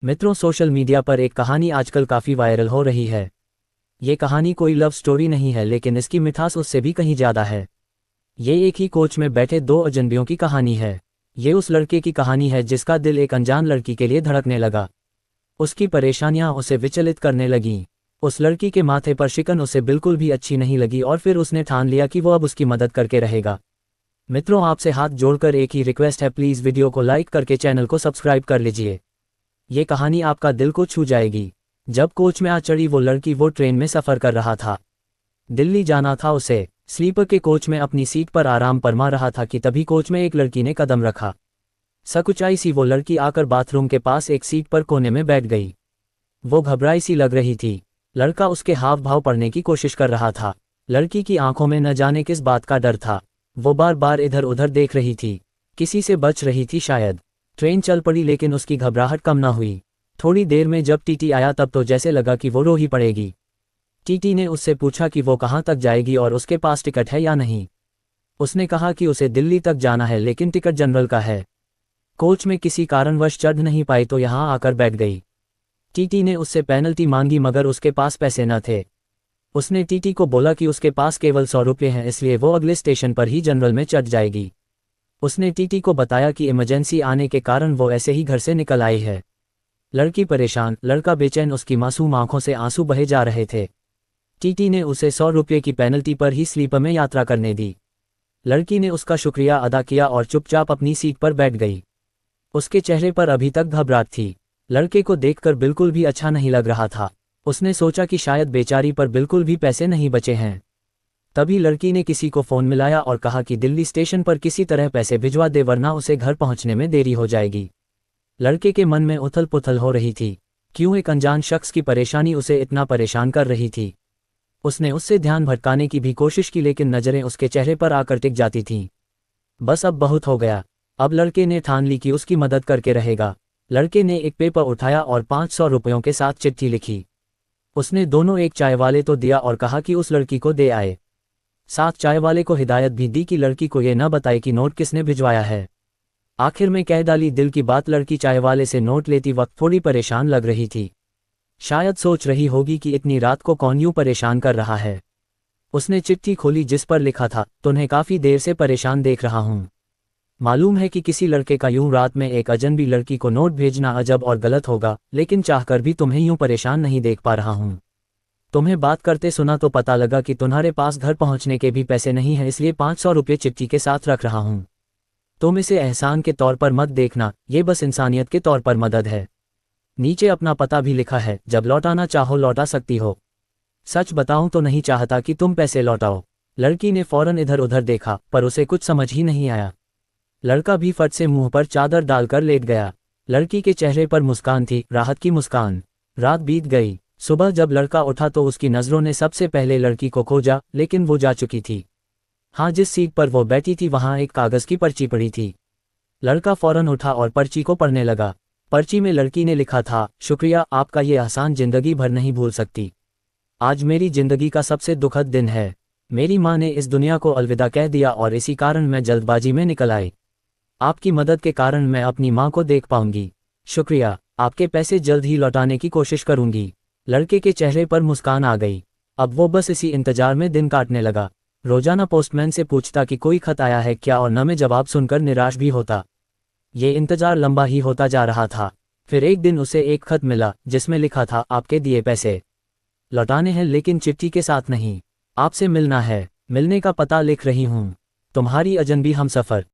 मित्रों, social media पर एक कहानी आजकल काफ़ी वायरल हो रही है। ये कहानी कोई लव स्टोरी नहीं है, लेकिन इसकी मिठास उससे भी कहीं ज़्यादा है। ये एक ही कोच में बैठे दो अजनबियों की कहानी है। ये उस लड़के की कहानी है जिसका दिल एक अनजान लड़की के लिए धड़कने लगा। उसकी परेशानियां उसे विचलित करने लगीं। उस लड़की के माथे पर शिकन उसे बिल्कुल भी अच्छी नहीं लगी और फिर उसने ठान लिया कि वो अब उसकी मदद करके रहेगा। मित्रों, आपसे हाथ जोड़कर एक ही रिक्वेस्ट है, प्लीज़ वीडियो को लाइक करके चैनल को सब्सक्राइब कर लीजिए। ये कहानी आपका दिल को छू जाएगी। जब कोच में आ चढ़ी वो लड़की, वो ट्रेन में सफ़र कर रहा था। दिल्ली जाना था उसे। स्लीपर के कोच में अपनी सीट पर आराम फरमा रहा था कि तभी कोच में एक लड़की ने कदम रखा। सकुचाई सी वो लड़की आकर बाथरूम के पास एक सीट पर कोने में बैठ गई। वो घबराई सी लग रही थी। लड़का उसके हाव भाव पढ़ने की कोशिश कर रहा था। लड़की की आंखों में न जाने किस बात का डर था। वो बार बार इधर उधर देख रही थी, किसी से बच रही थी शायद। ट्रेन चल पड़ी, लेकिन उसकी घबराहट कम ना हुई। थोड़ी देर में जब टीटी आया तब तो जैसे लगा कि वो रो ही पड़ेगी। टीटी ने उससे पूछा कि वो कहाँ तक जाएगी और उसके पास टिकट है या नहीं। उसने कहा कि उसे दिल्ली तक जाना है, लेकिन टिकट जनरल का है। कोच में किसी कारणवश चढ़ नहीं पाई तो यहाँ आकर बैठ गई। टीटी ने उससे पेनल्टी मांगी, मगर उसके पास पैसे न थे। उसने टीटी को बोला कि उसके पास केवल 100 रुपये हैं, इसलिए वो अगले स्टेशन पर ही जनरल में चढ़ जाएगी। उसने टीटी को बताया कि इमरजेंसी आने के कारण वो ऐसे ही घर से निकल आई है। लड़की परेशान, लड़का बेचैन, उसकी मासूम आंखों से आंसू बहे जा रहे थे। टीटी ने उसे 100 रुपये की पेनल्टी पर ही स्लीपर में यात्रा करने दी। लड़की ने उसका शुक्रिया अदा किया और चुपचाप अपनी सीट पर बैठ गई। उसके चेहरे पर अभी तक घबराहट थी। लड़के को देखकर बिल्कुल भी अच्छा नहीं लग रहा था। उसने सोचा कि शायद बेचारी पर बिल्कुल भी पैसे नहीं बचे हैं। तभी लड़की ने किसी को फ़ोन मिलाया और कहा कि दिल्ली स्टेशन पर किसी तरह पैसे भिजवा दे, वरना उसे घर पहुंचने में देरी हो जाएगी। लड़के के मन में उथल पुथल हो रही थी। क्यों एक अनजान शख्स की परेशानी उसे इतना परेशान कर रही थी। उसने उससे ध्यान भटकाने की भी कोशिश की, लेकिन नज़रें उसके चेहरे पर आकर टिक जाती थीं। बस अब बहुत हो गया। अब लड़के ने ठान ली कि उसकी मदद करके रहेगा। लड़के ने एक पेपर उठाया और 500 रुपयों के साथ चिट्ठी लिखी। उसने दोनों एक चाय वाले तो दिया और कहा कि उस लड़की को दे आए। साथ चाय वाले को हिदायत भी दी कि लड़की को ये न बताए कि नोट किसने भिजवाया है। आखिर में कह डाली दिल की बात। लड़की चाय वाले से नोट लेती वक्त थोड़ी परेशान लग रही थी। शायद सोच रही होगी कि इतनी रात को कौन यूं परेशान कर रहा है। उसने चिट्ठी खोली जिस पर लिखा था, तुम्हें काफ़ी देर से परेशान देख रहा हूँ। मालूम है कि किसी लड़के का यूं रात में एक अजनबी लड़की को नोट भेजना अजब और गलत होगा, लेकिन चाहकर भी तुम्हें यूं परेशान नहीं देख पा रहा हूँ। तुम्हें बात करते सुना तो पता लगा कि तुम्हारे पास घर पहुंचने के भी पैसे नहीं हैं, इसलिए 500 रुपये चिट्ठी के साथ रख रहा हूं। तुम इसे एहसान के तौर पर मत देखना, ये बस इंसानियत के तौर पर मदद है। नीचे अपना पता भी लिखा है, जब लौटाना चाहो लौटा सकती हो। सच बताऊं तो नहीं चाहता कि तुम पैसे लौटाओ। लड़की ने फौरन इधर उधर देखा, पर उसे कुछ समझ ही नहीं आया। लड़का भी फट से मुंह पर चादर डालकर लेट गया। लड़की के चेहरे पर मुस्कान थी, राहत की मुस्कान। रात बीत गई। सुबह जब लड़का उठा तो उसकी नज़रों ने सबसे पहले लड़की को खोजा, लेकिन वो जा चुकी थी। हाँ, जिस सीट पर वो बैठी थी वहाँ एक कागज़ की पर्ची पड़ी थी। लड़का फौरन उठा और पर्ची को पढ़ने लगा। पर्ची में लड़की ने लिखा था, शुक्रिया, आपका ये एहसान जिंदगी भर नहीं भूल सकती। आज मेरी जिंदगी का सबसे दुखद दिन है। मेरी माँ ने इस दुनिया को अलविदा कह दिया और इसी कारण मैं जल्दबाजी में निकल आई। आपकी मदद के कारण मैं अपनी माँ को देख पाऊंगी। शुक्रिया, आपके पैसे जल्द ही लौटाने की कोशिश करूंगी। लड़के के चेहरे पर मुस्कान आ गई। अब वो बस इसी इंतजार में दिन काटने लगा। रोजाना पोस्टमैन से पूछता कि कोई खत आया है क्या, और न में जवाब सुनकर निराश भी होता। ये इंतजार लंबा ही होता जा रहा था। फिर एक दिन उसे एक खत मिला जिसमें लिखा था, आपके दिए पैसे लौटाने हैं, लेकिन चिट्ठी के साथ नहीं। आपसे मिलना है। मिलने का पता लिख रही हूँ। तुम्हारी अजनबी हमसफ़र।